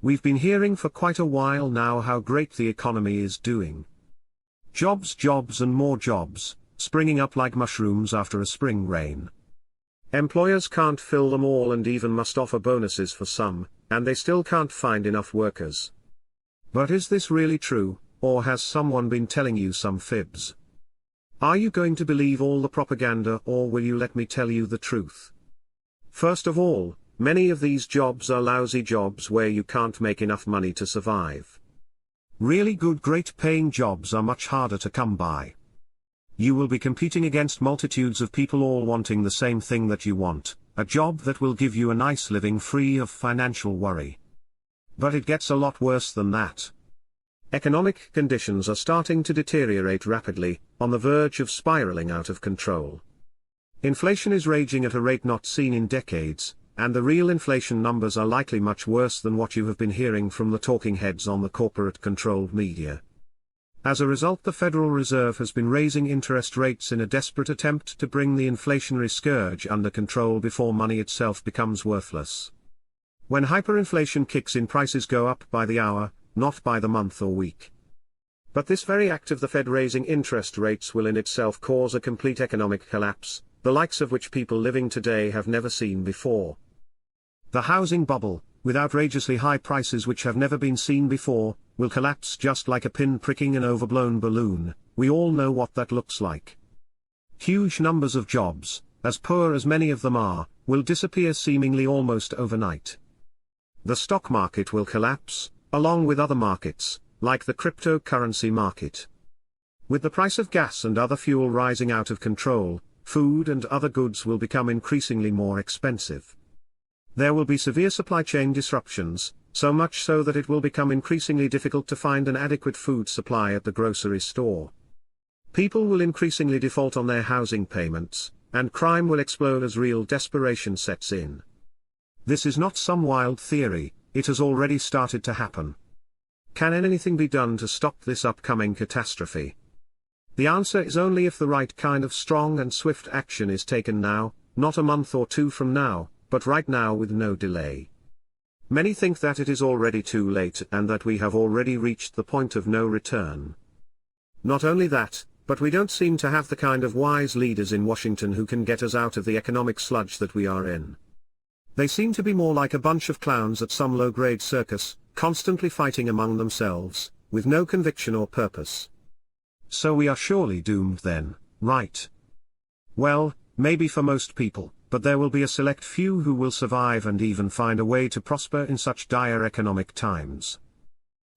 We've been hearing for quite a while now how great the economy is doing. Jobs, jobs and more jobs, springing up like mushrooms after a spring rain. Employers can't fill them all and even must offer bonuses for some, and they still can't find enough workers. But is this really true, or has someone been telling you some fibs? Are you going to believe all the propaganda, or will you let me tell you the truth? First of all, many of these jobs are lousy jobs where you can't make enough money to survive. Really good, great paying jobs are much harder to come by. You will be competing against multitudes of people all wanting the same thing that you want, a job that will give you a nice living free of financial worry. But it gets a lot worse than that. Economic conditions are starting to deteriorate rapidly, on the verge of spiraling out of control. Inflation is raging at a rate not seen in decades, and the real inflation numbers are likely much worse than what you have been hearing from the talking heads on the corporate-controlled media. As a result, the Federal Reserve has been raising interest rates in a desperate attempt to bring the inflationary scourge under control before money itself becomes worthless. When hyperinflation kicks in, prices go up by the hour, not by the month or week. But this very act of the Fed raising interest rates will in itself cause a complete economic collapse, the likes of which people living today have never seen before. The housing bubble, with outrageously high prices which have never been seen before, will collapse just like a pin pricking an overblown balloon. We all know what that looks like. Huge numbers of jobs, as poor as many of them are, will disappear seemingly almost overnight. The stock market will collapse, along with other markets, like the cryptocurrency market. With the price of gas and other fuel rising out of control, food and other goods will become increasingly more expensive. There will be severe supply chain disruptions, so much so that it will become increasingly difficult to find an adequate food supply at the grocery store. People will increasingly default on their housing payments, and crime will explode as real desperation sets in. This is not some wild theory, it has already started to happen. Can anything be done to stop this upcoming catastrophe? The answer is only if the right kind of strong and swift action is taken now, not a month or two from now, but right now with no delay. Many think that it is already too late and that we have already reached the point of no return. Not only that, but we don't seem to have the kind of wise leaders in Washington who can get us out of the economic sludge that we are in. They seem to be more like a bunch of clowns at some low-grade circus, constantly fighting among themselves, with no conviction or purpose. So we are surely doomed then, right? Well, maybe for most people, but there will be a select few who will survive and even find a way to prosper in such dire economic times.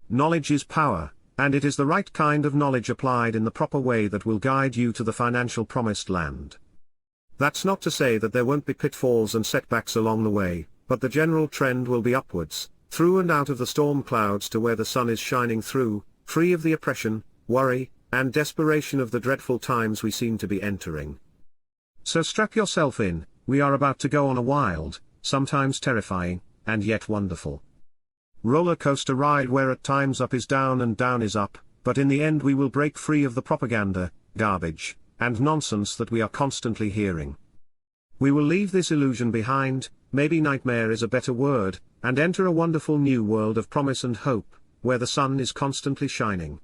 Knowledge is power, and it is the right kind of knowledge applied in the proper way that will guide you to the financial promised land. That's not to say that there won't be pitfalls and setbacks along the way, but the general trend will be upwards, through and out of the storm clouds to where the sun is shining through, free of the oppression, worry, and desperation of the dreadful times we seem to be entering. So strap yourself in, we are about to go on a wild, sometimes terrifying, and yet wonderful roller coaster ride where at times up is down and down is up, but in the end we will break free of the propaganda, garbage, and nonsense that we are constantly hearing. We will leave this illusion behind, maybe nightmare is a better word, and enter a wonderful new world of promise and hope, where the sun is constantly shining.